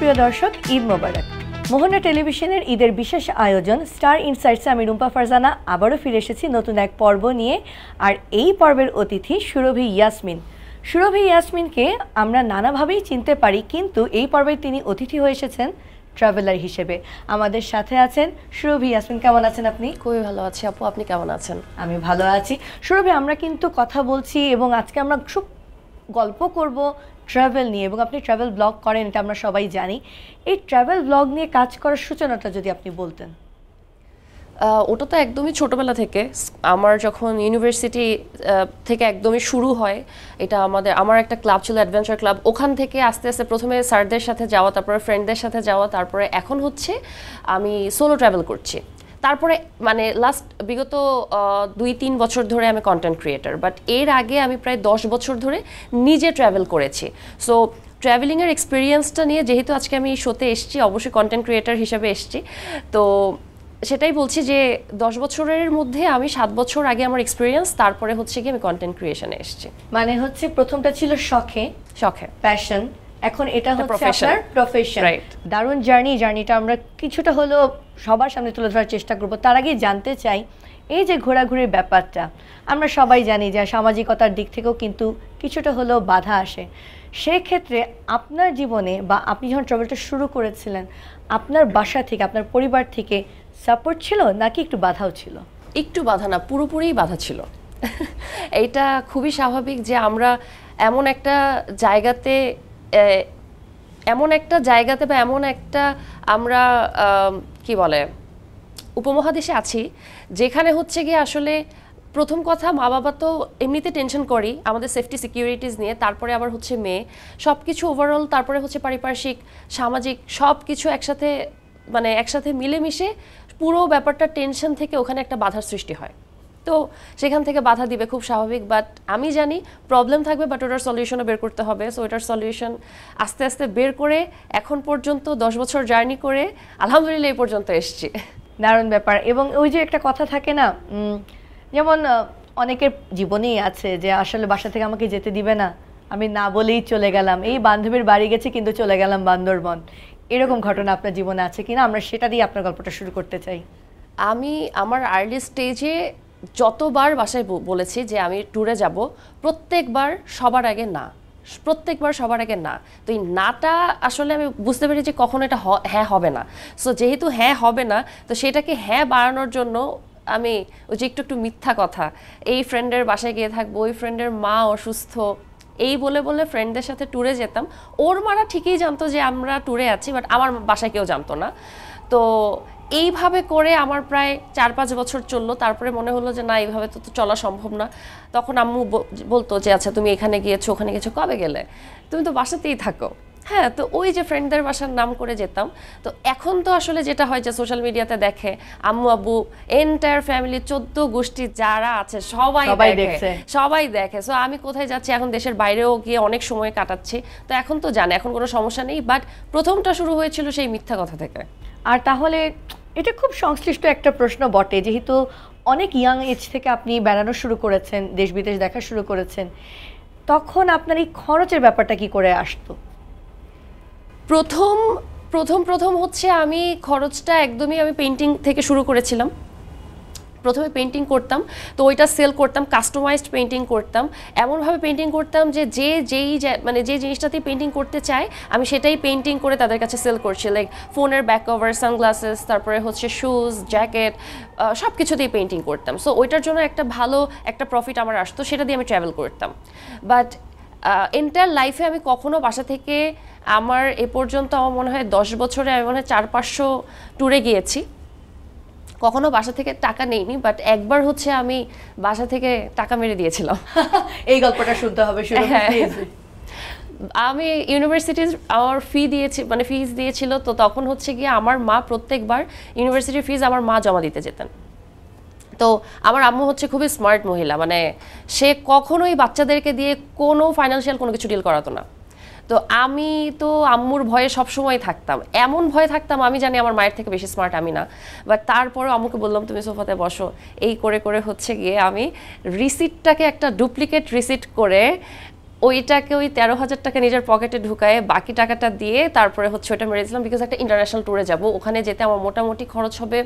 সুপ্রিয় দর্শক, ঈদ মোবারক। মোহনা টেলিভিশনের ঈদের বিশেষ আয়োজন স্টার ইনসাইটসে আমি রুম্পা ফারজানা আবারও ফিরে এসেছি নতুন এক পর্ব নিয়ে। আর এই পর্বের অতিথি সুরভি ইয়াসমিন। সুরভি ইয়াসমিনকে আমরা নানাভাবেই চিনতে পারি, কিন্তু এই পর্বে তিনি অতিথি হয়ে এসেছেন ট্রাভেলার হিসেবে। আমাদের সাথে আছেন সুরভি ইয়াসমিন। কেমন আছেন আপনি? খুবই ভালো আছি আপু, আপনি কেমন আছেন? আমি ভালো আছি। সুরভি, আমরা কিন্তু কথা বলছি এবং আজকে আমরা খুব গল্প করব ট্রাভেল নিয়ে, এবং আপনি ট্রাভেল ব্লগ করেন, এটা আমরা সবাই জানি। এই ট্রাভেল ব্লগ নিয়ে কাজ করার সূচনাটা যদি আপনি বলতেন। ওটা তো একদমই ছোটোবেলা থেকে, আমার যখন ইউনিভার্সিটি থেকে একদমই শুরু হয়। এটা আমার একটা ক্লাব ছিল, অ্যাডভেঞ্চার ক্লাব। ওখান থেকে আস্তে আস্তে প্রথমে স্যারদের সাথে যাওয়া, তারপরে ফ্রেন্ডদের সাথে যাওয়া, তারপরে এখন হচ্ছে আমি সোলো ট্রাভেল করছি। তারপরে মানে লাস্ট বিগত 2-3 বছর ধরে আমি কন্টেন্ট ক্রিয়েটার, বাট এর আগে আমি প্রায় 10 বছর ধরে নিজে ট্রাভেল করেছি। সো ট্রাভেলিংয়ের এক্সপিরিয়েন্সটা নিয়ে যেহেতু আজকে আমি শোতে এসেছি, অবশ্যই কন্টেন্ট ক্রিয়েটার হিসেবে এসেছি, তো সেটাই বলছি যে 10 বছরের মধ্যে আমি 7 বছর আগে আমার এক্সপিরিয়েন্স, তারপরে হচ্ছে কি আমি কন্টেন্ট ক্রিয়েশনে এসেছি। মানে হচ্ছে প্রথমটা ছিল শখে, প্যাশন, এখন এটা হচ্ছে আপনার প্রফেশন। দারুণ জার্নিটা আমরা কিছুটা হলেও সবার সামনে তুলে ধরার চেষ্টা করব। তার আগে জানতে চাই, এই যে ঘোরাঘুরির ব্যাপারটা, আমরা সবাই জানি যে সামাজিকতার দিক থেকেও কিন্তু কিছুটা হলেও বাধা আসে। সেক্ষেত্রে আপনার জীবনে বা আপনি যখন ট্রাভেলটা শুরু করেছিলেন, আপনার বাসা থেকে, আপনার পরিবার থেকে সাপোর্ট ছিল নাকি একটু বাধাও ছিল? একটু বাধা না, পুরোপুরিই বাধা ছিল। এইটা খুবই স্বাভাবিক যে আমরা এমন একটা জায়গাতে বা এমন একটা আমরা কি বলে উপমহাদেশে আছি, যেখানে হচ্ছে গিয়ে আসলে প্রথম কথা মা বাবা তো এমনিতে টেনশন করি আমাদের সেফটি সিকিউরিটিস নিয়ে, তারপরে আবার হচ্ছে মেয়ে, সব কিছু ওভারঅল, তারপরে হচ্ছে পারিপার্শ্বিক সামাজিক সব কিছু একসাথে মিলেমিশে পুরো ব্যাপারটা টেনশন থেকে ওখানে একটা বাধার সৃষ্টি হয়। তো সেখান থেকে বাধা দিবে, খুব স্বাভাবিক। বাট আমি জানি প্রবলেম থাকবে, বাট ওটার সলিউশনও বের করতে হবে। সো ওটার সলিউশন আস্তে আস্তে বের করে এখন পর্যন্ত 10 বছর জার্নি করে আলহামদুলিল্লাহ এই পর্যন্ত এসেছি। দারুণ ব্যাপার। এবং ওই যে একটা কথা থাকে না, যেমন অনেকের জীবনেই আছে যে আসলে বাসা থেকে আমাকে যেতে দিবে না, আমি না বলেই চলে গেলাম, এই বান্ধবীর বাড়ি গেছে কিন্তু চলে গেলাম বান্দরবন। এরকম ঘটনা আপনার জীবনে আছে কিনা? আমরা সেটা দিয়ে আপনার গল্পটা শুরু করতে চাই। আমি আমার আর্লি স্টেজে যতবার বাসায় বলেছি যে আমি ট্যুরে যাব, প্রত্যেকবার সবার আগে না। তো এই নাটা আসলে আমি বুঝতে পারি যে কখনো এটা হ্যাঁ হবে না। সো যেহেতু হ্যাঁ হবে না, তো সেটাকে হ্যাঁ বাড়ানোর জন্য আমি ওই যে একটু মিথ্যা কথা, এই ফ্রেন্ডের বাসায় গিয়ে থাকবো, ওই ফ্রেন্ডের মা অসুস্থ, এই বলে ফ্রেন্ডদের সাথে ট্যুরে যেতাম। ওর মারা ঠিকই জানতো যে আমরা ট্যুরে আছি, বাট আমার বাসায় কেউ জানতো না। তো এইভাবে করে আমার প্রায় 4-5 বছর চললো। তারপরে মনে হলো যে না, এইভাবে তো চলা সম্ভব না। তখন আম্মু বলতো যে আচ্ছা তুমি এখানে গিয়েছো, ওখানে গেছো, কবে গেলে? তুমি তো বাসাতেই থাকো। হ্যাঁ, তো ওই যে ফ্রেন্ডদের বাসার নাম করে যেতাম। তো এখন তো আসলে যেটা হয় যে সোশ্যাল মিডিয়াতে দেখে আম্মু আব্বু এন্টায়ার ফ্যামিলি 14 গোষ্ঠী যারা আছে সবাই দেখে। সো আমি কোথায় যাচ্ছি, এখন দেশের বাইরেও গিয়ে অনেক সময় কাটাচ্ছি, তো এখন তো জানে, এখন কোনো সমস্যা নেই। বাট প্রথমটা শুরু হয়েছিল সেই মিথ্যা কথা থেকে। আর তাহলে এটা খুব সংশ্লিষ্ট একটা প্রশ্ন বটে, যেহেতু অনেক ইয়াং এজ থেকে আপনি বেড়ানো শুরু করেছেন, দেশ বিদেশ দেখা শুরু করেছেন, তখন আপনার এই খরচের ব্যাপারটা কি করে আসতো? প্রথম হচ্ছে আমি খরচটা একদমই আমি পেইন্টিং থেকে শুরু করেছিলাম। প্রথমে পেইন্টিং করতাম, তো ওইটা সেল করতাম, কাস্টমাইজড পেইন্টিং করতাম। এমনভাবে পেইন্টিং করতাম যে যে জিনিসটাতেই পেইন্টিং করতে চায় আমি সেটাই পেইন্টিং করে তাদের কাছে সেল করছি। লাইক ফোনের ব্যাক কভার, সানগ্লাসেস, তারপরে হচ্ছে শুজ, জ্যাকেট, সব কিছুতেই পেইন্টিং করতাম। সো ওইটার জন্য একটা ভালো একটা প্রফিট আমার আসতো, সেটা দিয়ে আমি ট্রাভেল করতাম। বাট এন্টায়ার লাইফে আমি কখনো বাসা থেকে, আমার এ পর্যন্ত আমার মনে হয় 10 বছরে আমি মনে হয় 400-500 ট্যুরে গিয়েছি, কখনো বাসা থেকে টাকা নেইনি। বাট একবার হচ্ছে আমি বাসা থেকে টাকা মেরে দিয়েছিলাম। এই গল্পটা শুনতে হবে। আমি ইউনিভার্সিটির আমার ফিজ দিয়েছিল, তো তখন হচ্ছে গিয়ে আমার মা প্রত্যেকবার ইউনিভার্সিটির ফিজ আমার মা জমা দিতে যেতেন। তো আমার আম্মু হচ্ছে খুবই স্মার্ট মহিলা, মানে সে কখনোই বাচ্চাদেরকে দিয়ে কোনো ফাইন্যান্সিয়াল কোনো কিছু ডিল করাতো না। তো আমি তো আম্মুর ভয়ে সবসময় থাকতাম, এমন ভয়ে থাকতাম, আমি জানি আমার মায়ের থেকে বেশি স্মার্ট আমি না। বাট তারপরেও আম্মুকে বললাম তুমি সোফাতে বসো, এই করে হচ্ছে গিয়ে আমি রিসিটটাকে একটা ডুপ্লিকেট রিসিট করে ওইটাকে ওই 13,000 টাকা নিজের পকেটে ঢুকায়ে বাকি টাকাটা দিয়ে তারপরে হচ্ছে ওটা মেরেছিলাম, বিকজ একটা ইন্টারন্যাশনাল ট্যুরে যাব, ওখানে যেতে আমার মোটামুটি খরচ হবে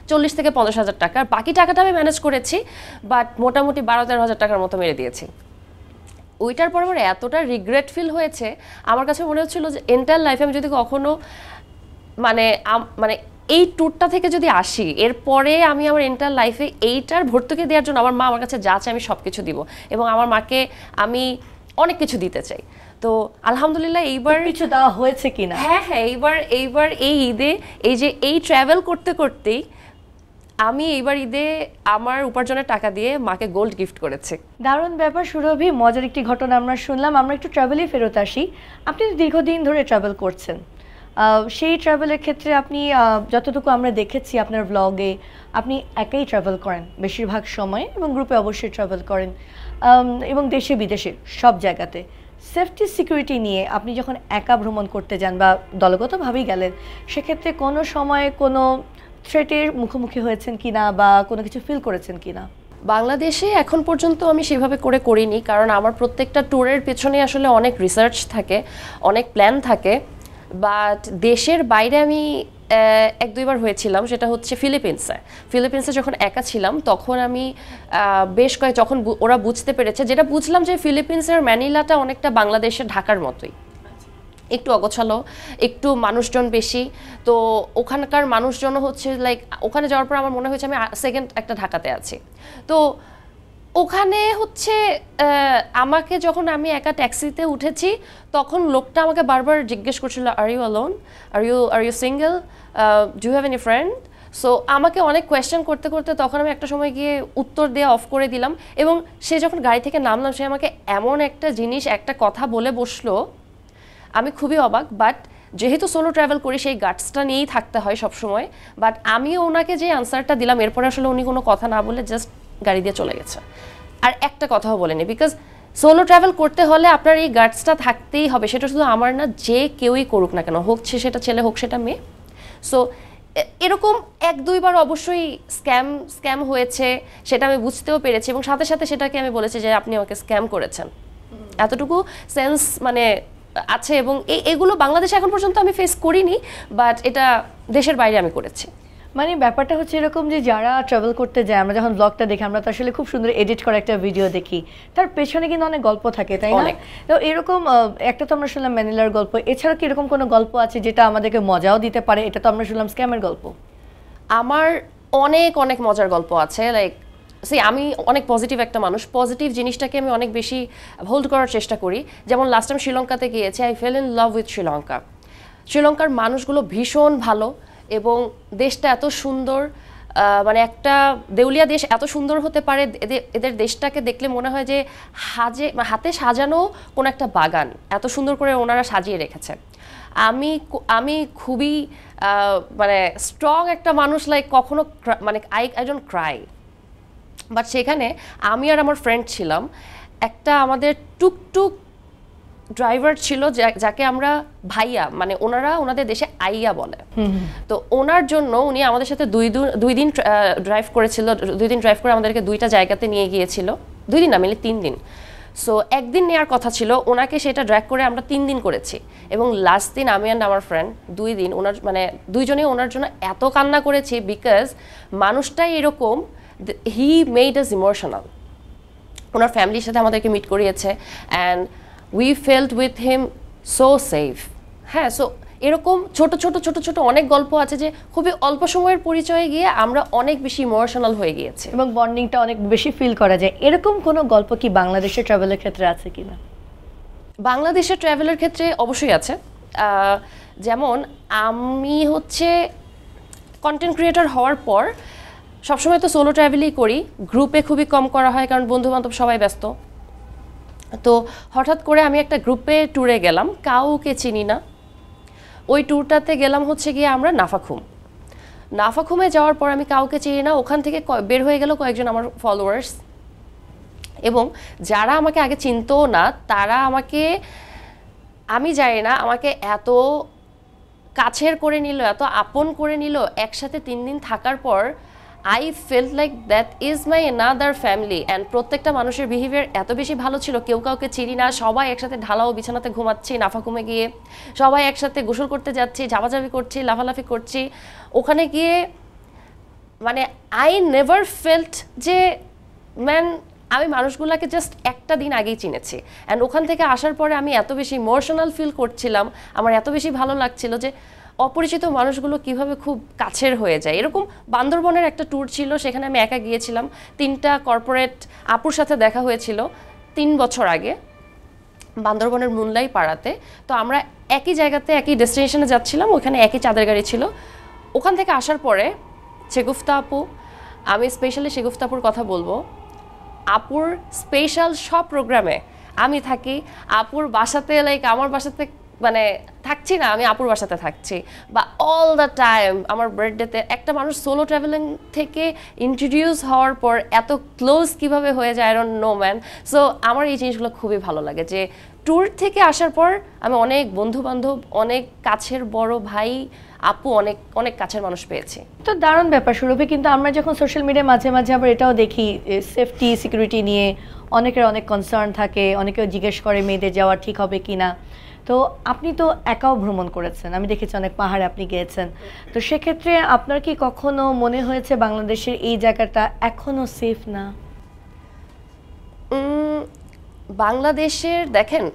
40 থেকে 50,000 টাকা। বাকি টাকাটা আমি ম্যানেজ করেছি, বাট মোটামুটি 12-13,000 টাকার মতো মেরে দিয়েছি। ওইটার পর আমার এতটা রিগ্রেট ফিল হয়েছে, আমার কাছে মনে হচ্ছিল যে এন্টার লাইফে আমি যদি কখনো মানে মানে এই ট্যুরটা থেকে যদি আসি, এরপরে আমি আমার এন্টার লাইফে এইটার ভর্তুকি দেওয়ার জন্য আমার মা আমার কাছে যা চায় আমি সব কিছু দিব, এবং আমার মাকে আমি অনেক কিছু দিতে চাই। তো আলহামদুলিল্লাহ এইবার কিছু দেওয়া হয়েছে কিনা? হ্যাঁ, এইবার এই ঈদে এই যে এই ট্রাভেল করতে করতেই আমি এইবার ঈদে আমার উপার্জনের টাকা দিয়ে মাকে গোল্ড গিফট করেছি। দারুণ ব্যাপার সুরভি, মজার একটি ঘটনা আমরা শুনলাম। আমরা একটু ট্রাভেলে ফেরত আসি। আপনি দীর্ঘদিন ধরে ট্রাভেল করছেন, সেই ট্রাভেলের ক্ষেত্রে আপনি যতটুকু আমরা দেখেছি আপনার ব্লগে, আপনি একাই ট্রাভেল করেন বেশিরভাগ সময়, এবং গ্রুপে অবশ্যই ট্রাভেল করেন, এবং দেশে বিদেশে সব জায়গাতে। সেফটি সিকিউরিটি নিয়ে আপনি যখন একা ভ্রমণ করতে যান বা দলগতভাবেই গেলেন, সেক্ষেত্রে কোনো সময় কোনো থ্রেটের মুখোমুখি হয়েছেন কিনা বা কোনো কিছু ফিল করেছেন কিনা? বাংলাদেশে এখন পর্যন্ত আমি সেভাবে করিনি, কারণ আমার প্রত্যেকটা ট্যুরের পেছনে আসলে অনেক রিসার্চ থাকে, অনেক প্ল্যান থাকে। বাট দেশের বাইরে আমি 1-2বার হয়েছিলাম, সেটা হচ্ছে ফিলিপিন্সে যখন একা ছিলাম তখন আমি যখন ওরা বুঝতে পেরেছে, যেটা বুঝলাম যে ফিলিপিন্সের ম্যানিলাটা অনেকটা বাংলাদেশের ঢাকার মতোই, একটু অগোছালো, একটু মানুষজন বেশি। তো ওখানকার মানুষজন হচ্ছে লাইক, ওখানে যাওয়ার পর আমার মনে হয়েছে আমি সেকেন্ড একটা ঢাকাতে আছি। তো ওখানে হচ্ছে আমাকে যখন আমি একা ট্যাক্সিতে উঠেছি তখন লোকটা আমাকে বারবার জিজ্ঞেস করছিল, are you alone, are you single, do you have any friend? So আমাকে অনেক কোয়েশ্চেন করতে করতে তখন আমি একটা সময় গিয়ে উত্তর দেওয়া অফ করে দিলাম, এবং সে যখন গাড়ি থেকে নামলাম সে আমাকে এমন একটা জিনিস, একটা কথা বলে বসলো, আমি খুবই অবাক। বাট যেহেতু সোলো ট্রাভেল করি সেই গাটসটা নিয়েই থাকতে হয় সবসময়। বাট আমিও ওনাকে যে আনসারটা দিলাম, এরপরে আসলে উনি কোনো কথা না বলে জাস্ট গাড়ি দিয়ে চলে গেছে, আর একটা কথাও বলেনি। বিকজ সোলো ট্রাভেল করতে হলে আপনার এই গাটসটা থাকতেই হবে, সেটা শুধু আমার না, যে কেউই করুক না কেন, হোক সেটা ছেলে হোক সেটা মেয়ে। সো এরকম 1-2বার অবশ্যই স্ক্যাম হয়েছে, সেটা আমি বুঝতেও পেরেছি, এবং সাথে সাথে সেটাকে আমি বলেছি যে আপনি আমাকে স্ক্যাম করেছেন, এতটুকু সেন্স মানে আছে। এবং এগুলো বাংলাদেশে এখন পর্যন্ত আমি ফেস করিনি, বাট এটা দেশের বাইরে আমি করেছি। মানে ব্যাপারটা হচ্ছে এরকম যে যারা ট্রাভেল করতে যায়, আমরা যখন ব্লগটা দেখি আমরা তো আসলে খুব সুন্দর এডিট করা একটা ভিডিও দেখি, তার পেছনে কিন্তু অনেক গল্প থাকে, তাই না? তো এরকম একটা তো আমরা শুনলাম ম্যানিলার গল্প, এছাড়া কি এরকম কোনো গল্প আছে যেটা আমাদেরকে মজাও দিতে পারে? এটা তো আমরা শুনলাম স্ক্যামের গল্প। আমার অনেক অনেক মজার গল্প আছে। লাইক আমি অনেক পজিটিভ একটা মানুষ, পজিটিভ জিনিসটাকে আমি অনেক বেশি হোল্ড করার চেষ্টা করি। যেমন লাস্ট টাইম শ্রীলঙ্কাতে গিয়েছি, I fail in love with Sri Lanka. শ্রীলঙ্কার মানুষগুলো ভীষণ ভালো, এবং দেশটা এত সুন্দর, মানে একটা দেউলিয়া দেশ এত সুন্দর হতে পারে, এদের দেশটাকে দেখলে মনে হয় যে হাতে সাজানো কোনো একটা বাগান, এত সুন্দর করে ওনারা সাজিয়ে রেখেছে। আমি খুবই মানে স্ট্রং একটা মানুষ, লাইক কখনো মানে আই ডোন্ট ক্রাই। বাট সেখানে আমি আর আমার ফ্রেন্ড ছিলাম, একটা আমাদের টুকটুক ড্রাইভার ছিল যাকে আমরা ভাইয়া, মানে ওনাদের দেশে আইয়া বলে। তো ওনার জন্য উনি আমাদের সাথে দুই দিন ড্রাইভ করেছিল, 2 দিন ড্রাইভ করে আমাদেরকে 2টা জায়গাতে নিয়ে গিয়েছিল। 2 দিন না, মিলে 3 দিন। সো একদিন নেওয়ার কথা ছিল, ওনাকে সেটা ড্রাইভ করে আমরা 3 দিন করেছি, এবং লাস্ট দিন আমি অ্যান্ড আমার ফ্রেন্ড 2 দিন ওনার মানে দুইজনেই ওনার জন্য এত কান্না করেছি, বিকজ মানুষটাই এরকম, হি মেড আস ইমোশনাল। ওনার ফ্যামিলির সাথে আমাদেরকে মিট করিয়েছে, and we felt with him so safe. হ্যাঁ, সো এরকম ছোট ছোট অনেক গল্প আছে যে খুবই অল্প সময়ের পরিচয়ে গিয়ে আমরা অনেক বেশি ইমোশনাল হয়ে গিয়েছি, এবং বন্ডিংটা অনেক বেশি ফিল করা যায়। এরকম কোনো গল্প কি বাংলাদেশের ট্রাভেলের ক্ষেত্রে আছে কিনা? বাংলাদেশের ট্রাভেলের ক্ষেত্রে অবশ্যই আছে। যেমন আমি হচ্ছে কন্টেন্ট ক্রিয়েটর হওয়ার পর সবসময় তো সোলো ট্রাভেলই করি, গ্রুপে খুবই কম করা হয়, কারণ বন্ধুবান্ধব সবাই ব্যস্ত। তো হঠাৎ করে আমি একটা গ্রুপে ট্যুরে গেলাম, কাউকে চিনি না। ওই ট্যুরটাতে গেলাম হচ্ছে গিয়ে আমরা নাফাখুমে যাওয়ার পর আমি কাউকে চিনি না, ওখান থেকে বের হয়ে গেল কয়েকজন আমার ফলোয়ার্স, এবং যারা আমাকে আগে চিনতও না তারা আমাকে, আমি জানি না, আমাকে এত কাছের করে নিল, এত আপন করে নিল। একসাথে 3 দিন থাকার পর I felt like that is my another family. And প্রত্যেকটা মানুষের বিহেভিয়ার এত বেশি ভালো ছিল, কেউ কাউকে চিনি না, সবাই একসাথে ঢালাও বিছানাতে ঘুমাচ্ছি নাফাকুমে গিয়ে, সবাই একসাথে গোসল করতে যাচ্ছি, ঝাপাঝাপি করছি, লাফালাফি করছি। ওখানে গিয়ে মানে আই নেভার ফেল্ট যে ম্যান আমি মানুষগুলোকে জাস্ট একটা দিন আগেই চিনেছি। অ্যান্ড ওখান থেকে আসার পরে আমি এত বেশি ইমোশনাল ফিল করছিলাম, আমার এত বেশি ভালো লাগছিল যে অপরিচিত মানুষগুলো কিভাবে খুব কাছের হয়ে যায়। এরকম বান্দরবনের একটা ট্যুর ছিল, সেখানে আমি একা গিয়েছিলাম। 3টা কর্পোরেট আপুর সাথে দেখা হয়েছিল 3 বছর আগে বান্দরবনের মুনলাই পাড়াতে। তো আমরা একই জায়গাতে একই ডেস্টিনেশনে যাচ্ছিলাম, ওখানে একই চাঁদের গাড়ি ছিল। ওখান থেকে আসার পরে শেগুফতা আপু, আমি স্পেশালি শেগুফতা আপুর কথা বলবো, আপুর স্পেশাল সব প্রোগ্রামে আমি থাকি। আপুর বাসাতে লাইক আমার বাসাতে মানে থাকছি না, আমি আপুর বাসাতে থাকছি। বা অল দ্য টাইম আমার বার্থডেতে একটা মানুষ সোলো ট্রাভেলিং থেকে ইন্ট্রোডিউস হওয়ার পর এত ক্লোজ কিভাবে হয়ে যায়, I don't know man. So আমার এই জিনিসগুলো খুবই ভালো লাগে যে ট্যুর থেকে আসার পর আমি অনেক বন্ধু বান্ধব, অনেক কাছের বড় ভাই আপু, অনেক অনেক কাছের মানুষ পেয়েছি। তো দারুণ ব্যাপার সুরভি। কিন্তু আমরা যখন সোশ্যাল মিডিয়ায় মাঝে মাঝে আবার এটাও দেখি সেফটি সিকিউরিটি নিয়ে অনেকের অনেক কনসার্ন থাকে, অনেকেও জিজ্ঞেস করে মেয়েদের যাওয়া ঠিক হবে কিনা। তো আপনি তো একাও ভ্রমণ করেছেন, আমি দেখেছি অনেক পাহাড়ে আপনি গিয়েছেন। তো সেক্ষেত্রে আপনার কি কখনো মনে হয়েছে বাংলাদেশের এই জায়গাটা এখনো সেফ না? বাংলাদেশের দেখেন,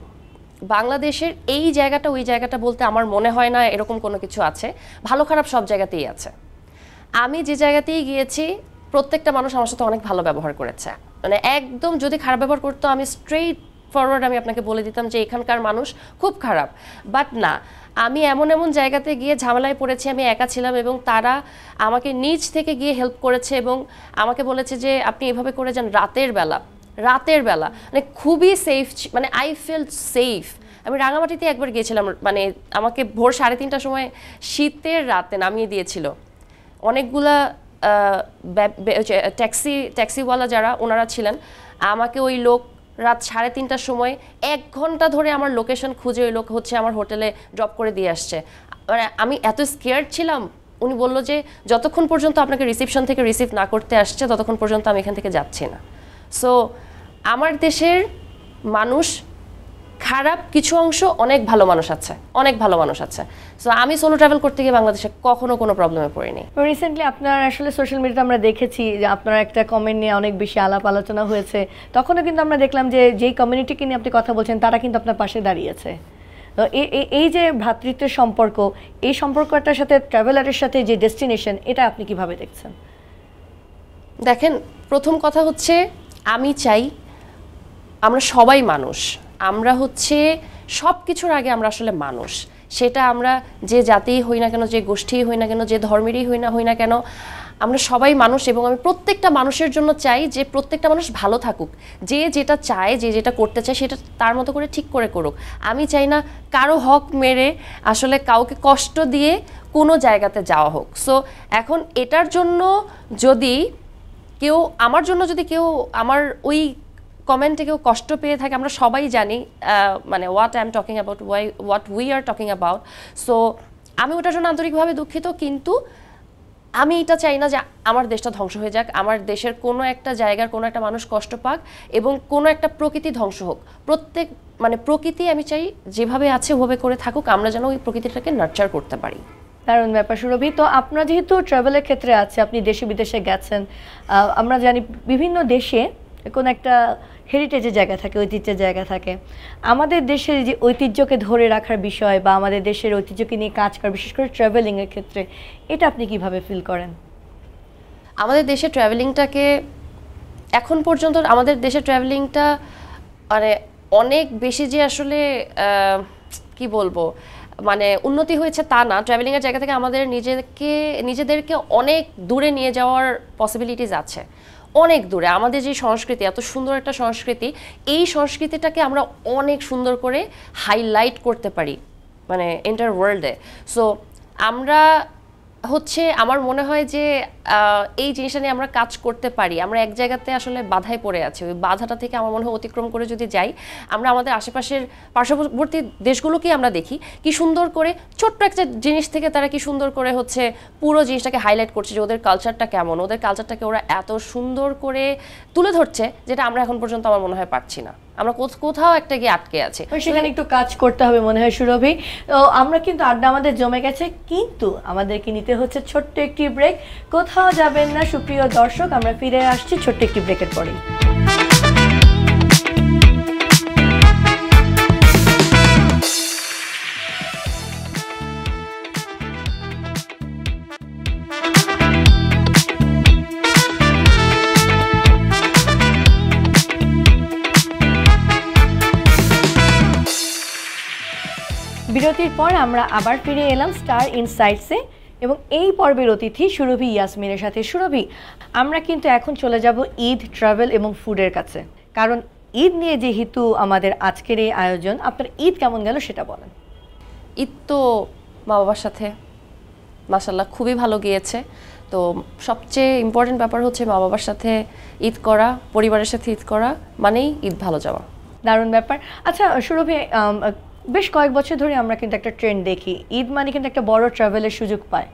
বাংলাদেশের এই জায়গাটা ওই জায়গাটা বলতে আমার মনে হয় না এরকম কোনো কিছু আছে। ভালো খারাপ সব জায়গাতেই আছে। আমি যে জায়গাতেই গিয়েছি প্রত্যেকটা মানুষ আমার সাথে অনেক ভালো ব্যবহার করেছে। মানে একদম যদি খারাপ ব্যবহার করতো আমি স্ট্রেইট ফরওয়ার্ড আমি আপনাকে বলে দিতাম যে এখানকার মানুষ খুব খারাপ। বাট না, আমি এমন এমন জায়গাতে গিয়ে ঝামেলায় পড়েছি, আমি একা ছিলাম এবং তারা আমাকে নিজ থেকে গিয়ে হেল্প করেছে এবং আমাকে বলেছে যে আপনি এভাবে করে যান রাতের বেলা মানে খুবই সেফ, মানে আই ফিল সেফ। আমি রাঙামাটিতে একবার গিয়েছিলাম, মানে আমাকে ভোর 3:30টার সময় শীতের রাতে নামিয়ে দিয়েছিল। অনেকগুলা ট্যাক্সিওয়ালা যারা ওনারা ছিলেন, আমাকে ওই লোক রাত 3:30টার সময় 1 ঘন্টা ধরে আমার লোকেশন খুঁজে ওই লোক হচ্ছে আমার হোটেলে ড্রপ করে দিয়ে আসছে। মানে আমি এত স্কেয়ার্ড ছিলাম, উনি বলল যে যতক্ষণ পর্যন্ত আপনাকে রিসিপশন থেকে রিসিভ না করতে আসছে ততক্ষণ পর্যন্ত আমি এখান থেকে যাচ্ছি না। সো আমার দেশের মানুষ খারাপ কিছু অংশ, অনেক ভালো মানুষ আছে, অনেক ভালো মানুষ আছে। সো আমি সোলো ট্রাভেল করতে গিয়ে বাংলাদেশে কখনো কোনো প্রবলেমে পড়িনি। রিসেন্টলি আপনার আসলে সোশ্যাল মিডিয়াতে আমরা দেখেছি যে আপনার একটা কমেন্ট নিয়ে অনেক বেশি আলাপ আলোচনা হয়েছে। তখনও কিন্তু আমরা দেখলাম যে যেই কমিউনিটিকে নিয়ে আপনি কথা বলছেন তারা কিন্তু আপনার পাশে দাঁড়িয়েছে। তো এই যে ভ্রাতৃত্বের সম্পর্ক, এই সম্পর্কটার সাথে ট্রাভেলারের সাথে যে ডেস্টিনেশন, এটা আপনি কিভাবে দেখছেন? দেখেন, প্রথম কথা হচ্ছে আমি চাই আমরা সবাই মানুষ, আমরা হচ্ছে সব কিছুর আগে আমরা আসলে মানুষ। সেটা আমরা যে জাতিই হই না কেন, যে গোষ্ঠীই হই না কেন, যে ধর্মেরই হই না কেন, আমরা সবাই মানুষ। এবং আমি প্রত্যেকটা মানুষের জন্য চাই যে প্রত্যেকটা মানুষ ভালো থাকুক, যে যেটা চায়, যে যেটা করতে চায় সেটা তার মতো করে ঠিক করে করুক। আমি চাই না কারো হক মেরে আসলে কাউকে কষ্ট দিয়ে কোনো জায়গাতে যাওয়া হোক। সো এখন এটার জন্য যদি কেউ আমার জন্য যদি কেউ আমার ওই কমেন্টে কেউ কষ্ট পেয়ে থাকে, আমরা সবাই জানি মানে what I am talking about, what we are talking about. So আমি ওটার জন্য আন্তরিকভাবে দুঃখিত, কিন্তু আমি এটা চাই না যে আমার দেশটা ধ্বংস হয়ে যাক, আমার দেশের কোনো একটা জায়গার কোনো একটা মানুষ কষ্ট পাক এবং কোনো একটা প্রকৃতি ধ্বংস হোক। মানে প্রকৃতি আমি চাই যেভাবে আছে ওভাবে করে থাকুক, আমরা যেন ওই প্রকৃতিটাকে নার্চার করতে পারি। দারুণ ব্যাপার সুরভি। তো আপনার যেহেতু ট্রাভেলের ক্ষেত্রে আছে, আপনি দেশে বিদেশে গেছেন, আমরা জানি বিভিন্ন দেশে কোন একটা হেরিটেজের জায়গা থাকে, ঐতিহ্যের জায়গা থাকে। আমাদের দেশের যে ঐতিহ্যকে ধরে রাখার বিষয় বা আমাদের দেশের ঐতিহ্যকে নিয়ে কাজ করা, বিশেষ করে ট্রাভেলিংয়ের ক্ষেত্রে, এটা আপনি কিভাবে ফিল করেন? আমাদের দেশে ট্রাভেলিংটাকে এখন পর্যন্ত আমাদের দেশের ট্রাভেলিংটা মানে অনেক বেশি যে আসলে কি বলবো মানে উন্নতি হয়েছে তা না। ট্রাভেলিংয়ের জায়গা থেকে আমাদের নিজেদেরকে অনেক দূরে নিয়ে যাওয়ার পসিবিলিটিস আছে, অনেক দূরে। আমাদের যে সংস্কৃতি, এত সুন্দর একটা সংস্কৃতি, এই সংস্কৃতিটাকে আমরা অনেক সুন্দর করে হাইলাইট করতে পারি মানে এন্টার ওয়ার্ল্ডে। সো আমরা হচ্ছে আমার মনে হয় যে এই জিনিসটা নিয়ে আমরা কাজ করতে পারি। আমরা এক জায়গাতে আসলে বাধায় পড়ে আছি, ওই বাধাটা থেকে আমার মনে হয় অতিক্রম করে যদি যাই, আমরা আমাদের আশেপাশের পার্শ্ববর্তী দেশগুলোকেই আমরা দেখি কি সুন্দর করে ছোট্ট একটা জিনিস থেকে তারা কি সুন্দর করে হচ্ছে পুরো জিনিসটাকে হাইলাইট করছে যে ওদের কালচারটা কেমন, ওদের কালচারটাকে ওরা এত সুন্দর করে তুলে ধরছে, যেটা আমরা এখন পর্যন্ত আমার মনে হয় পারছি না। আমরা কোথাও একটা গিয়ে আটকে আছে, সেখানে একটু কাজ করতে হবে মনে হয় সুরভি। তো আমরা কিন্তু আড্ডা আমাদের জমে গেছে, কিন্তু আমাদেরকে নিতে হচ্ছে ছোট্ট একটি ব্রেক। কোথাও যাবেন না সুপ্রিয় দর্শক, আমরা ফিরে আসছি ছোট্ট একটি ব্রেকের পরেই। বিরতির পর আমরা আবার ফিরে এলাম স্টার ইনসাইটসে, এবং এই পর্বের অতিথি সুরভি ইয়াসমিনের সাথে। সুরভি, আমরা কিন্তু এখন চলে যাব ঈদ, ট্রাভেল এবং ফুডের কাছে, কারণ ঈদ নিয়ে যেহেতু আমাদের আজকের এই আয়োজন। আপনার ঈদ কেমন গেল সেটা বলেন। ঈদ তো মা বাবার সাথে মাশাআল্লাহ খুবই ভালো গিয়েছে। তো সবচেয়ে ইম্পর্টেন্ট ব্যাপার হচ্ছে মা বাবার সাথে ঈদ করা, পরিবারের সাথে ঈদ করা মানেই ঈদ ভালো যাওয়া। দারুণ ব্যাপার। আচ্ছা সুরভি, বেশ কয়েক বছর ধরে আমরা কিন্তু একটা ট্রেন্ড দেখি, ঈদ মানে কিন্তু একটা বড় ট্রাভেলের সুযোগ পায়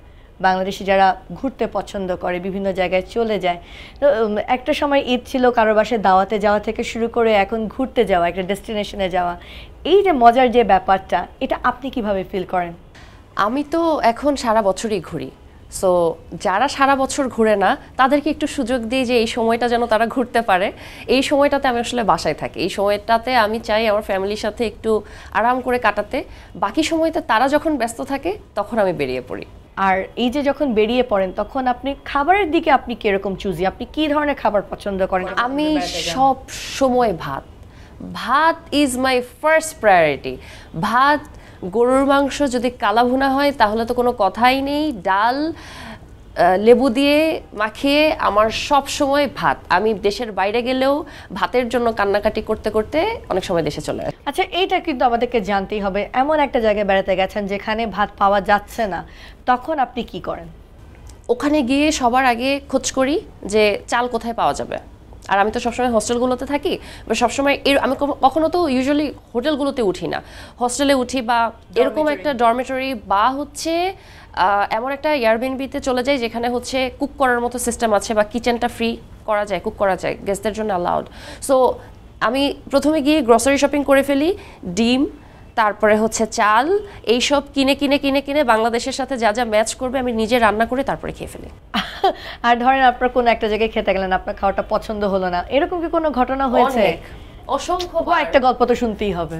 বাংলাদেশি যারা ঘুরতে পছন্দ করে, বিভিন্ন জায়গায় চলে যায়। তো একটা সময় ঈদ ছিল কারোর বাসায় দাওয়াতে যাওয়া থেকে শুরু করে এখন ঘুরতে যাওয়া, একটা ডেস্টিনেশনে যাওয়া, এই যে মজার যে ব্যাপারটা, এটা আপনি কিভাবে ফিল করেন? আমি তো এখন সারা বছরই ঘুরি, সো যারা সারা বছর ঘুরে না তাদেরকে একটু সুযোগ দিই যে এই সময়টা যেন তারা ঘুরতে পারে। এই সময়টাতে আমি আসলে বাসায় থাকি, এই সময়টাতে আমি চাই আমার ফ্যামিলির সাথে একটু আরাম করে কাটাতে। বাকি সময়তে তারা যখন ব্যস্ত থাকে তখন আমি বেরিয়ে পড়ি। আর এই যে যখন বেরিয়ে পড়েন তখন আপনি খাবারের দিকে আপনি কিরকম চুজি, আপনি কি ধরনের খাবার পছন্দ করেন? আমি সব সময় ভাত, ভাত ইজ মাই ফার্স্ট প্রায়োরিটি। ভাত, গরুর মাংস যদি কালা ভুনা হয় তাহলে তো কোনো কথাই নেই, ডাল লেবু দিয়ে মাখিয়ে আমার সব সময় ভাত। আমি দেশের বাইরে গেলেও ভাতের জন্য কান্নাকাটি করতে করতে অনেক সময় দেশে চলে আসি। আচ্ছা, এইটা কিন্তু আমাদেরকে জানতেই হবে, এমন একটা জায়গায় বেড়াতে গেছেন যেখানে ভাত পাওয়া যাচ্ছে না, তখন আপনি কি করেন? ওখানে গিয়ে সবার আগে খোঁজ করি যে চাল কোথায় পাওয়া যাবে। আর আমি তো সবসময় হোস্টেলগুলোতে থাকি, সবসময় আমি কখনো তো ইউজুয়ালি হোটেলগুলোতে উঠি না, হোস্টেলে উঠি বা এরকম একটা ডরমেটরি বা হচ্ছে এমন একটা এয়ারবিএনবিতে চলে যাই যেখানে হচ্ছে কুক করার মতো সিস্টেম আছে বা কিচেনটা ফ্রি করা যায়, কুক করা যায়, গেস্টদের জন্য অ্যালাউড। সো আমি প্রথমে গিয়ে গ্রসারি শপিং করে ফেলি, ডিম, তারপরে হচ্ছে চাল, এইসব কিনে কিনে কিনে কিনে বাংলাদেশের সাথে যা যা ম্যাচ করবে আমি নিজে রান্না করে তারপরে খেয়ে ফেলি। আর ধরেন আপনার কোনো একটা জায়গায় খেতে গেলেন, আপনার খাওয়াটা পছন্দ হলো না, এরকম কি কোনো ঘটনা হয়েছে? অসংখ্য। একটা গল্প তো শুনতেই হবে।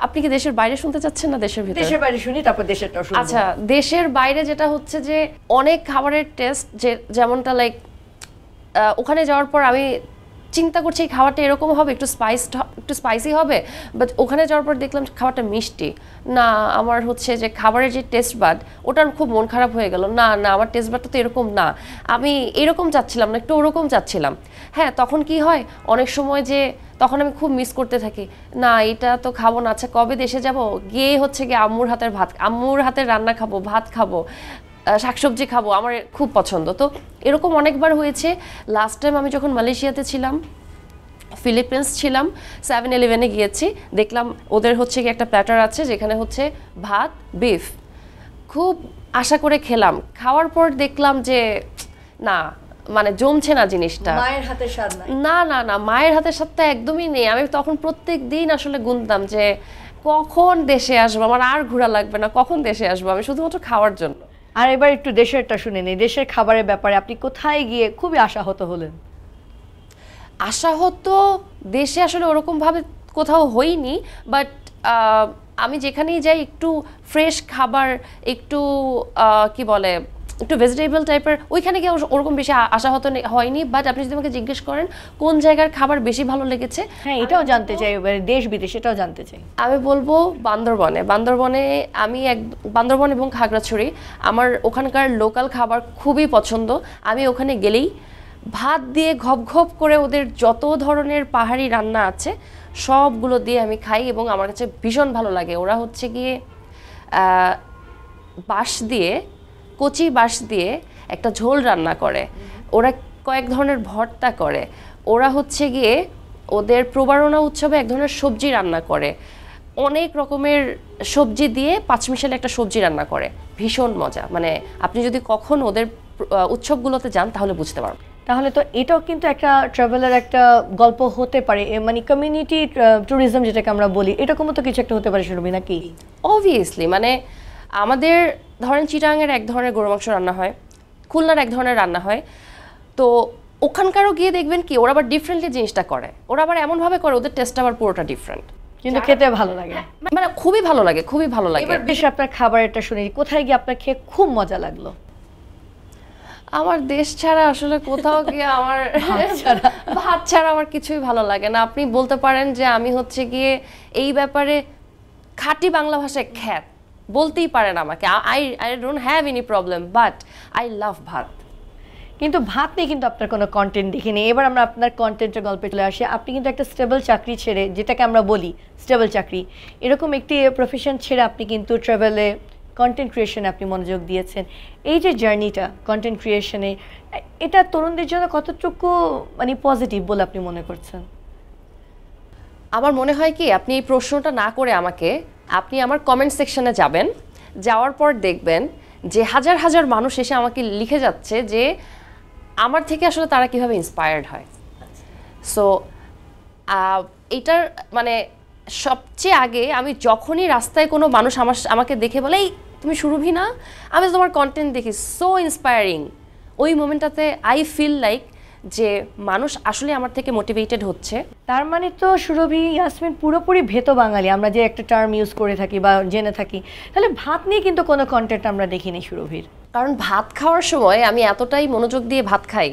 আপনি কি দেশের বাইরে শুনতে চাচ্ছেন না দেশের ভিতরে? দেশের বাইরে শুনি, তারপর দেশেরটাও শুনবো। আচ্ছা, দেশের বাইরে যেটা হচ্ছে যে অনেক খাবারের টেস্ট, যেমনটা লাইক ওখানে যাওয়ার পর আমি চিন্তা করছি এই খাবারটা এরকম হবে, একটু স্পাইসি হবে, বাট ওখানে যাওয়ার পর দেখলাম খাবারটা মিষ্টি। না, আমার হচ্ছে যে খাবারের যে টেস্ট বাড ওটার খুব মন খারাপ হয়ে গেল। না না, আমার টেস্ট বাডটা তো এরকম না, আমি এরকম চাচ্ছিলাম না, একটু ওরকম চাচ্ছিলাম। হ্যাঁ, তখন কি হয় অনেক সময় যে তখন আমি খুব মিস করতে থাকি, না এটা তো খাবো না, আচ্ছা কবে দেশে যাব, গিয়ে হচ্ছে গিয়ে আম্মুর হাতের ভাত, আম্মুর হাতের রান্না খাবো, ভাত খাবো, শাকসবজি খাবো, আমার খুব পছন্দ। তো এরকম অনেকবার হয়েছে। লাস্ট টাইম আমি যখন মালয়েশিয়াতে ছিলাম, ফিলিপিন্স ছিলাম, 7-Eleven গিয়েছি, দেখলাম ওদের হচ্ছে কি একটা প্ল্যাটার আছে যেখানে হচ্ছে ভাত, বিফ, খুব আশা করে খেলাম। খাওয়ার পর দেখলাম যে না, মানে জমছে না জিনিসটা, মায়ের হাতের স্বাদ নাই। না না না, মায়ের হাতের স্বাদটা একদমই নেই। আমি তখন প্রত্যেক দিন আসলে গুনতাম যে কখন দেশে আসবো, আমার আর ঘোরা লাগবে না, কখন দেশে আসবো আমি শুধুমাত্র খাওয়ার জন্য। আর এবার একটু দেশেরটা শুনে নেই, দেশের খাবারের ব্যাপারে আপনি কোথায় গিয়ে খুবই আশাহত হলেন? আশাহত দেশে আসলে ওরকমভাবে কোথাও হইনি, বাট আমি যেখানেই যাই একটু ফ্রেশ খাবার, একটু কি বলে, একটু ভেজিটেবল টাইপের, ওইখানে গিয়ে ওরকম বেশি আশাহত হয়নি। বাট আপনি যদি আমাকে জিজ্ঞেস করেন কোন জায়গার খাবার বেশি ভালো লেগেছে, হ্যাঁ এটাও জানতে চাই, দেশ বিদেশ এটাও জানতে চাই। আমি বলবো বান্দরবনে। বান্দরবন এবং খাগড়াছড়ি আমার ওখানকার লোকাল খাবার খুবই পছন্দ। আমি ওখানে গেলেই ভাত দিয়ে ঘপ ঘপ করে ওদের যত ধরনের পাহাড়ি রান্না আছে সবগুলো দিয়ে আমি খাই এবং আমার কাছে ভীষণ ভালো লাগে। ওরা হচ্ছে গিয়ে বাঁশ দিয়ে কচি বাঁশ দিয়ে একটা ঝোল রান্না করে, ওরা কয়েক ধরনের ভর্তা করে, ওরা হচ্ছে গিয়ে ওদের প্রবারণা উৎসবে এক ধরনের সবজি রান্না করে, অনেক রকমের সবজি দিয়ে পাঁচমিশালি একটা সবজি রান্না করে, ভীষণ মজা। মানে আপনি যদি কখনো ওদের উৎসবগুলোতে যান তাহলে বুঝতে পারবেন। তাহলে তো এটাও কিন্তু একটা ট্রাভেলের একটা গল্প হতে পারে, মানে কমিউনিটি ট্যুরিজম যেটাকে আমরা বলি, এরকমও তো কিছু একটা হতে পারে সুরভি, নাকি? অবভিয়াসলি, মানে আমাদের ধরেন চিটাগাংয়ের এক ধরনের গরু মাংস রান্না হয়, খুলনার এক ধরনের রান্না হয়, তো ওখানকারও গিয়ে দেখবেন কি ওরা আবার ডিফারেন্টলি জিনিসটা করে, ওরা আবার এমনভাবে করে ওদের টেস্ট আবার পুরোটা ডিফারেন্ট, কিন্তু খেতে ভালো লাগে, মানে খুবই ভালো লাগে, খুবই ভালো লাগে। এবার বেশ আপনার খাবারটা শুনি, কোথায় গিয়ে আপনার খেয়ে খুব মজা লাগলো? আমার দেশ ছাড়া আসলে কোথাও গিয়ে আমার ভাত ছাড়া আমার কিছুই ভালো লাগে না। আপনি বলতে পারেন যে আমি হচ্ছে গিয়ে এই ব্যাপারে খাঁটি বাংলা ভাষায় খ্যাত, বলতেই পারেন আমাকে, I don't have any problem, but I love ভাত। কিন্তু ভাত নিয়ে কিন্তু আপনার কোনো কন্টেন্ট দেখিনি। এবার আমরা আপনার কন্টেন্টের গল্পে চলে আসি। আপনি কিন্তু একটা স্টেবল চাকরি ছেড়ে, যেটাকে আমরা বলি স্টেবল চাকরি, এরকম একটি প্রফেশন ছেড়ে আপনি কিন্তু ট্রাভেলে, কন্টেন্ট ক্রিয়েশনে আপনি মনোযোগ দিয়েছেন। এই যে জার্নিটা কন্টেন্ট ক্রিয়েশনে, এটা তরুণদের জন্য কতটুকু মানে পজিটিভ বলে আপনি মনে করছেন? আমার মনে হয় কি, আপনি এই প্রশ্নটা না করে আমাকে, আপনি আমার কমেন্ট সেকশনে যাবেন, যাওয়ার পর দেখবেন যে হাজার হাজার মানুষ এসে আমাকে লিখে যাচ্ছে যে আমার থেকে আসলে তারা কিভাবে ইন্সপায়ার্ড হয়। সো এটার মানে সবচেয়ে আগে আমি যখনই রাস্তায় কোনো মানুষ আমাকে দেখে বলে এই তুমি সুরভি না, আমি তোমার কন্টেন্ট দেখি, সো ইন্সপায়ারিং, ওই মোমেন্টটাতে আই ফিল লাইক যে মানুষ আসলে আমার থেকে মোটিভেটেড হচ্ছে। তার মানে তো সুরভি ইয়াসমিন পুরোপুরি ভেতো বাঙালি, আমরা যে একটা টার্ম ইউজ করে থাকি বা জেনে থাকি, তাহলে ভাত নিয়ে কিন্তু কোনো কন্টেন্ট আমরা দেখিনি সুরভির। কারণ ভাত খাওয়ার সময় আমি এতটাই মনোযোগ দিয়ে ভাত খাই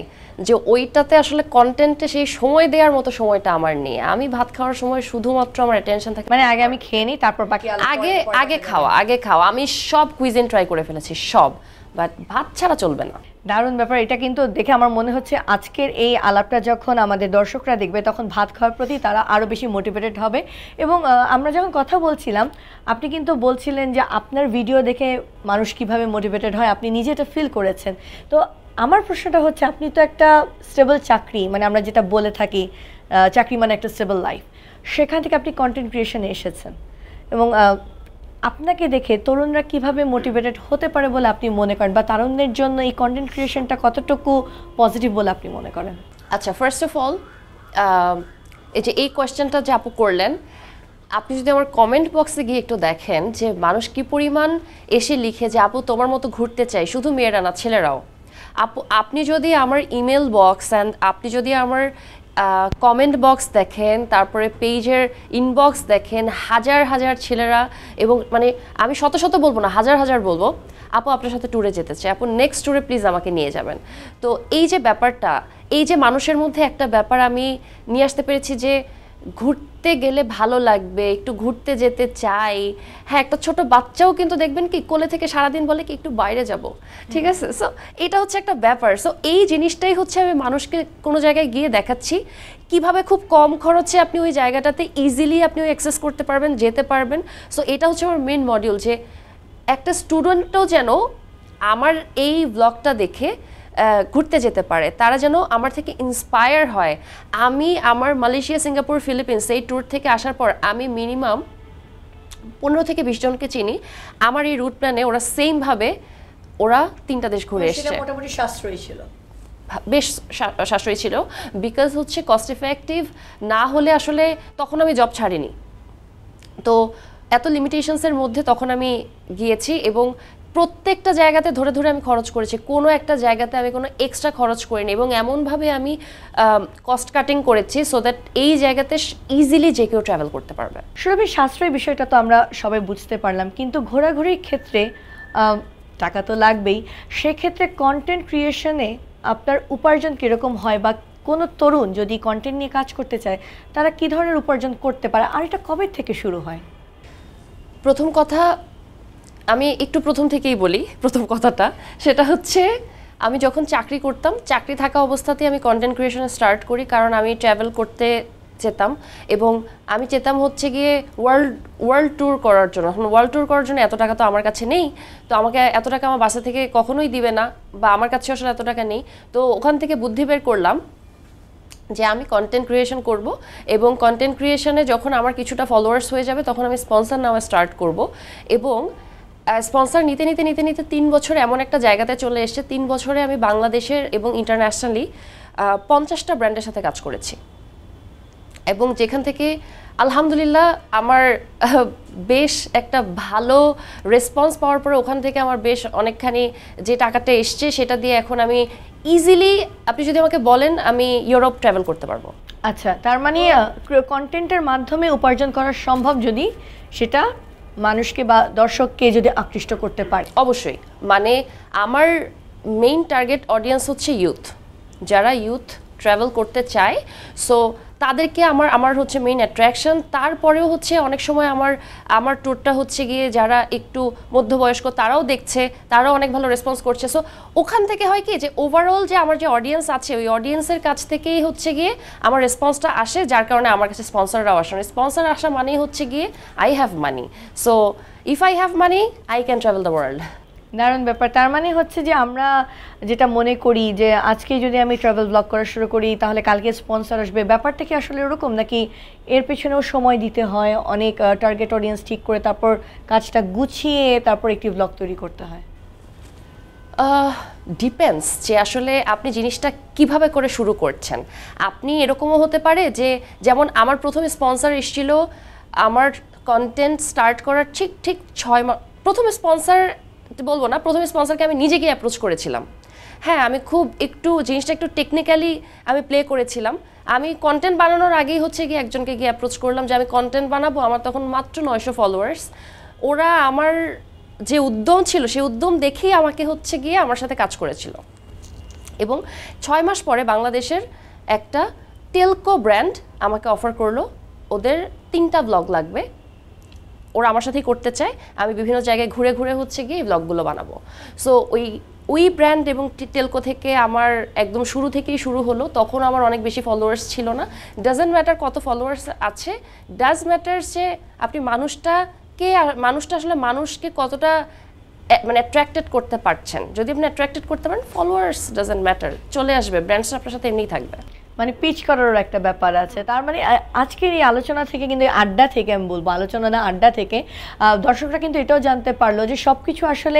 যে ওইটাতে আসলে কন্টেন্টে সেই সময় দেওয়ার মতো সময়টা আমার নেই। আমি ভাত খাওয়ার সময় শুধুমাত্র আমার অ্যাটেনশন থাকে, মানে আগে আমি খেয়ে নিই, তারপর বাকি আগে খাওয়া আমি সব কুইজিন ট্রাই করে ফেলেছি সব, বাট ভাত ছাড়া চলবে না। দারুণ ব্যাপার। এটা কিন্তু দেখে আমার মনে হচ্ছে আজকের এই আলাপটা যখন আমাদের দর্শকরা দেখবে তখন ভাত খাওয়ার প্রতি তারা আরও বেশি মোটিভেটেড হবে। এবং আমরা যখন কথা বলছিলাম, আপনি কিন্তু বলছিলেন যে আপনার ভিডিও দেখে মানুষ কিভাবে মোটিভেটেড হয়, আপনি নিজে এটা ফিল করেছেন। তো আমার প্রশ্নটা হচ্ছে, আপনি তো একটা স্টেবল চাকরি, মানে আমরা যেটা বলে থাকি চাকরি মানে একটা স্টেবল লাইফ, সেখান থেকে আপনি কন্টেন্ট ক্রিয়েশনে এসেছেন, এবং আপনাকে দেখে তরুণরা কিভাবে মোটিভেটেড হতে পারে বলে আপনি মনে করেন, বা তরুণদের জন্য এই কন্টেন্ট ক্রিয়েশনটা কতটুকু পজিটিভ বলে আপনি মনে করেন? আচ্ছা, ফার্স্ট অফ অল এই কোয়েশ্চেনটা যে আপু করলেন, আপনি যদি আমার কমেন্ট বক্সে গিয়ে একটু দেখেন যে মানুষ কি পরিমাণ এসে লিখে যে আপু তোমার মতো ঘুরতে চাই, শুধু মেয়েরা না ছেলেরাও। আপনি যদি আমার ইমেল বক্স অ্যান্ড আপনি যদি আমার কমেন্ট বক্স দেখেন, তারপরে পেজের ইনবক্স দেখেন, হাজার হাজার ছেলেরা, এবং মানে আমি শত শত বলবো না, হাজার হাজার বলবো, আপু আপনার সাথে ট্যুরে যেতে চাই, আপু নেক্সট ট্যুরে প্লিজ আমাকে নিয়ে যাবেন। তো এই যে ব্যাপারটা, এই যে মানুষের মধ্যে একটা ব্যাপার আমি নিয়ে আসতে পেরেছি যে ঘুরতে গেলে ভালো লাগবে, একটু ঘুরতে যেতে চাই। হ্যাঁ, একটা ছোট বাচ্চাও কিন্তু দেখবেন কি কোলে থেকে সারাদিন বলে কি একটু বাইরে যাব, ঠিক আছে? সো এটা হচ্ছে একটা ব্যাপার। সো এই জিনিসটাই হচ্ছে আমি মানুষকে কোনো জায়গায় গিয়ে দেখাচ্ছি কিভাবে খুব কম খরচে আপনি ওই জায়গাটাতে ইজিলি আপনি ওই অ্যাক্সেস করতে পারবেন, যেতে পারবেন। সো এটা হচ্ছে আমার মেন মডিউল, যে একটা স্টুডেন্টও যেন আমার এই ব্লগটা দেখে ঘুরতে যেতে পারে, তারা যেন আমার থেকে ইন্সপায়ার হয়। আমি আমার মালয়েশিয়া, সিঙ্গাপুর, ফিলিপিন্স এই ট্যুর থেকে আসার পর আমি মিনিমাম 15 থেকে 20 জনকে চিনি। আমার এই রুট প্ল্যানে ওরা সেমভাবে ওরা 3টা দেশ ঘুরে এসেছে। মোটামুটি সাশ্রয়ী ছিল, বেশ সাশ্রয়ী ছিল, বিকজ হচ্ছে কস্ট এফেক্টিভ না হলে আসলে তখন আমি জব ছাড়িনি, তো এত লিমিটেশনসের মধ্যে তখন আমি গিয়েছি, এবং প্রত্যেকটা জায়গাতে ধরে ধরে আমি খরচ করেছি, কোনো একটা জায়গাতে আমি কোনো এক্সট্রা খরচ করিনি, এবং এমনভাবে আমি কস্ট কাটিং করেছি সো দ্যাট এই জায়গাতে ইজিলি যে কেউ ট্রাভেল করতে পারবে। সুরভি, সাশ্রয়ী বিষয়টা তো আমরা সবাই বুঝতে পারলাম, কিন্তু ঘোরাঘুরির ক্ষেত্রে টাকা তো লাগবেই। সেক্ষেত্রে কন্টেন্ট ক্রিয়েশনে আপনার উপার্জন কীরকম হয়, বা কোনো তরুণ যদি কন্টেন্ট নিয়ে কাজ করতে চায় তারা কী ধরনের উপার্জন করতে পারে, আর এটা কবে থেকে শুরু হয়? প্রথম কথা, আমি একটু প্রথম থেকেই বলি, প্রথম কথাটা সেটা হচ্ছে আমি যখন চাকরি করতাম, চাকরি থাকা অবস্থাতেই আমি কন্টেন্ট ক্রিয়েশনে স্টার্ট করি, কারণ আমি ট্রাভেল করতে যেতাম, এবং আমি যেতাম হচ্ছে গিয়ে ওয়ার্ল্ড ট্যুর করার জন্য। এখন ওয়ার্ল্ড ট্যুর করার জন্য এত টাকা তো আমার কাছে নেই, তো আমাকে এত টাকা আমার বাসা থেকে কখনোই দিবে না, বা আমার কাছে আসলে এত টাকা নেই। তো ওখান থেকে বুদ্ধি বের করলাম যে আমি কন্টেন্ট ক্রিয়েশন করব, এবং কন্টেন্ট ক্রিয়েশনে যখন আমার কিছুটা ফলোয়ার্স হয়ে যাবে তখন আমি স্পন্সর নেওয়া স্টার্ট করব। এবং স্পন্সর নিতে নিতে নিতে নিতে 3 বছরে এমন একটা জায়গাতে চলে এসেছে, 3 বছরে আমি বাংলাদেশের এবং ইন্টারন্যাশনালি 50টা ব্র্যান্ডের সাথে কাজ করেছি, এবং যেখান থেকে আলহামদুলিল্লাহ আমার বেশ একটা ভালো রেসপন্স পাওয়ার পরে ওখান থেকে আমার বেশ অনেকখানি যে টাকাটা এসছে সেটা দিয়ে এখন আমি ইজিলি, আপনি যদি আমাকে বলেন, আমি ইউরোপ ট্রাভেল করতে পারবো। আচ্ছা, তার মানে কন্টেন্টের মাধ্যমে উপার্জন করা সম্ভব যদি সেটা মানুষকে বা দর্শককে যদি আকৃষ্ট করতে পারে। অবশ্যই, মানে আমার মেইন টার্গেট অডিয়েন্স হচ্ছে ইউথ, যারা ইউথ ট্রাভেল করতে চায়। সো তাদেরকে আমার হচ্ছে মেইন অ্যাট্রাকশন। তারপরেও হচ্ছে অনেক সময় আমার ট্যুরটা হচ্ছে গিয়ে যারা একটু মধ্যবয়স্ক তারাও দেখছে, তারাও অনেক ভালো রেসপন্স করছে। সো ওখান থেকে হয় কি যে ওভারঅল যে আমার যে অডিয়েন্স আছে ওই অডিয়েন্সের কাছ থেকেই হচ্ছে গিয়ে আমার রেসপন্সটা আসে, যার কারণে আমার কাছে স্পন্সররাও আসে। স্পন্সর আসা মানেই হচ্ছে গিয়ে I have money. So if I have money I can travel the world. দারুণ ব্যাপার। তার মানে হচ্ছে যে আমরা যেটা মনে করি যে আজকে যদি আমি ট্রাভেল ব্লগ করা শুরু করি তাহলে কালকে স্পন্সর আসবে, ব্যাপারটা কি আসলে এরকম, নাকি এর পেছনেও সময় দিতে হয়, অনেক টার্গেট অডিয়েন্স ঠিক করে তারপর কাজটা গুছিয়ে তারপর একটি ব্লগ তৈরি করতে হয়? ডিপেন্ডস যে আসলে আপনি জিনিসটা কিভাবে করে শুরু করছেন। আপনি এরকমও হতে পারে যে, যেমন আমার প্রথম স্পন্সর এসেছিল আমার কন্টেন্ট স্টার্ট করার ঠিক 6 মাস। প্রথম স্পন্সর বলবো না, প্রথম স্পন্সরকে আমি নিজে গিয়ে অ্যাপ্রোচ করেছিলাম। হ্যাঁ, আমি খুব জিনিসটা একটু টেকনিক্যালি আমি প্লে করেছিলাম। আমি কন্টেন্ট বানানোর আগেই হচ্ছে গিয়ে একজনকে গিয়ে অ্যাপ্রোচ করলাম যে আমি কন্টেন্ট বানাবো। আমার তখন মাত্র 900 ফলোয়ার্স। ওরা আমার যে উদ্যম ছিল সেই উদ্যম দেখেই আমাকে হচ্ছে গিয়ে আমার সাথে কাজ করেছিল, এবং 6 মাস পরে বাংলাদেশের একটা টেলকো ব্র্যান্ড আমাকে অফার করলো ওদের 3টা ব্লগ লাগবে, ওরা আমার সাথেই করতে চায়, আমি বিভিন্ন জায়গায় ঘুরে ঘুরে হচ্ছে গিয়ে ব্লগগুলো বানাবো। সো ওই ব্র্যান্ড এবং টেলকো থেকে আমার একদম শুরু থেকেই শুরু হলো। তখন আমার অনেক বেশি ফলোয়ার্স ছিল না। ডাজন্ট ম্যাটার কত ফলোয়ার্স আছে, ডাজ ম্যাটার যে আপনি মানুষটা আসলে মানুষকে কতটা মানে অ্যাট্রাক্টেড করতে পারছেন। যদি আপনি অ্যাট্রাক্টেড করতে পারেন, ফলোয়ার্স ডাজন্ট ম্যাটার, চলে আসবে, ব্র্যান্ডস আপনার সাথে এমনিই থাকবে। মানে পিচ করারও একটা ব্যাপার আছে। তার মানে আজকের এই আলোচনা থেকে কিন্তু, আড্ডা থেকে আমি বলবো, আলোচনা না আড্ডা থেকে দর্শকরা কিন্তু এটাও জানতে পারলো যে সব কিছু আসলে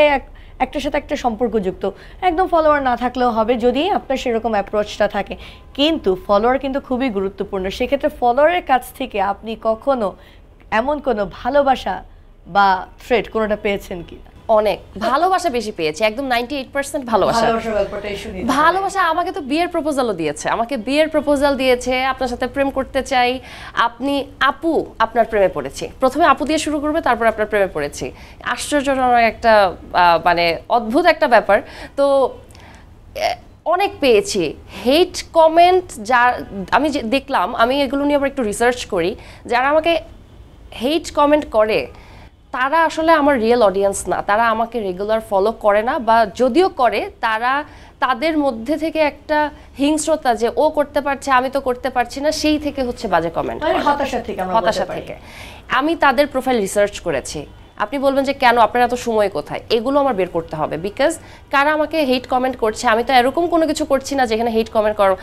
একটার সাথে একটা সম্পর্কযুক্ত। একদম ফলোয়ার না থাকলেও হবে যদি আপনার সেরকম অ্যাপ্রোচটা থাকে, কিন্তু ফলোয়ার কিন্তু খুবই গুরুত্বপূর্ণ। সেক্ষেত্রে ফলোয়ারের কাছ থেকে আপনি কখনো এমন কোনো ভালোবাসা বা থ্রেট কোনোটা পেয়েছেন কি? অনেক ভালোবাসা বেশি পেয়েছি, একদম 98% ভালোবাসা। আমাকে তো বিয়ের প্রপোজালও দিয়েছে, আমাকে বিয়ের প্রপোজাল দিয়েছে, আপনার সাথে প্রেম করতে চাই, আপনি আপু, আপনার প্রেমে পড়েছি। প্রথমে আপু দিয়ে শুরু করবে, তারপর আপনার প্রেমে পড়েছি। আশ্চর্যজনক একটা মানে অদ্ভুত একটা ব্যাপার। তো অনেক পেয়েছি হেট কমেন্ট, যা আমি দেখলাম, আমি এগুলো নিয়ে আবার একটু রিসার্চ করি, যারা আমাকে হেট কমেন্ট করে তারা আসলে আমার রিয়েল অডিয়েন্স না, তারা আমাকে রেগুলার ফলো করে না, বা যদিও করে তাদের মধ্যে থেকে একটা হিংস্রতা যে ও করতে পারছে আমি তো করতে পারছি না, সেই থেকে হচ্ছে বাজে কমেন্ট, হতাশা থেকে। আমি তাদের প্রোফাইল রিসার্চ করেছি। আপনি বলবেন যে কেন, আপনার এত সময় কোথায়? এগুলো আমার বের করতে হবে, বিকজ কারা আমাকে হেট কমেন্ট করছে, আমি তো এরকম কোনো কিছু করছি না যেখানে হেট কমেন্ট করো।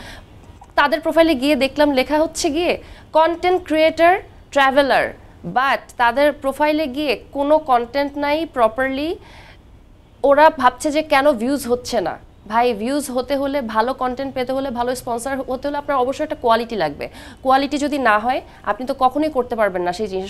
তাদের প্রোফাইলে গিয়ে দেখলাম লেখা হচ্ছে গিয়ে কন্টেন্ট ক্রিয়েটর ট্রাভেলার, বাট তাদের প্রোফাইলে গিয়ে কোনো কন্টেন্ট নাই প্রপারলি। ওরা ভাবছে যে কেন ভিউজ হচ্ছে না। ভাই, ভিউজ হতে হলে, ভালো কন্টেন্ট পেতে হলে, ভালো স্পন্সর হতে হলে আপনার অবশ্যই একটা কোয়ালিটি লাগবে। কোয়ালিটি যদি না হয় আপনি তো কখনোই করতে পারবেন না সেই জিনিস।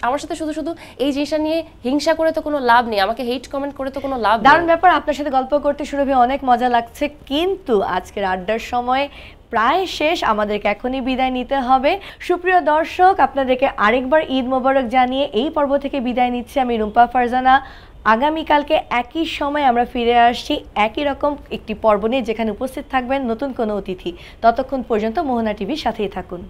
আমার সাথে শুধু এই জিনিসটা নিয়ে হিংসা করে তো কোনো লাভ নেই, আমাকে হেট কমেন্ট করে তো কোনো লাভ নেই। দারুণ ব্যাপার, আপনার সাথে গল্প করতে সুরভি অনেক মজা লাগছে, কিন্তু আজকের আড্ডার সময় প্রায় শেষ, আমাদেরকে এখনই বিদায় নিতে হবে। সুপ্রিয় দর্শক, আপনাদেরকে আরেকবার ঈদ মোবারক জানিয়ে এই পর্ব থেকে বিদায় নিচ্ছি আমি রুম্পা ফারজানা। আগামীকালকে একই সময় আমরা ফিরে আসছি একই রকম একটি পর্ব নিয়ে, যেখানে উপস্থিত থাকবেন নতুন কোনো অতিথি। ততক্ষণ পর্যন্ত মোহনা টিভির সাথেই থাকুন।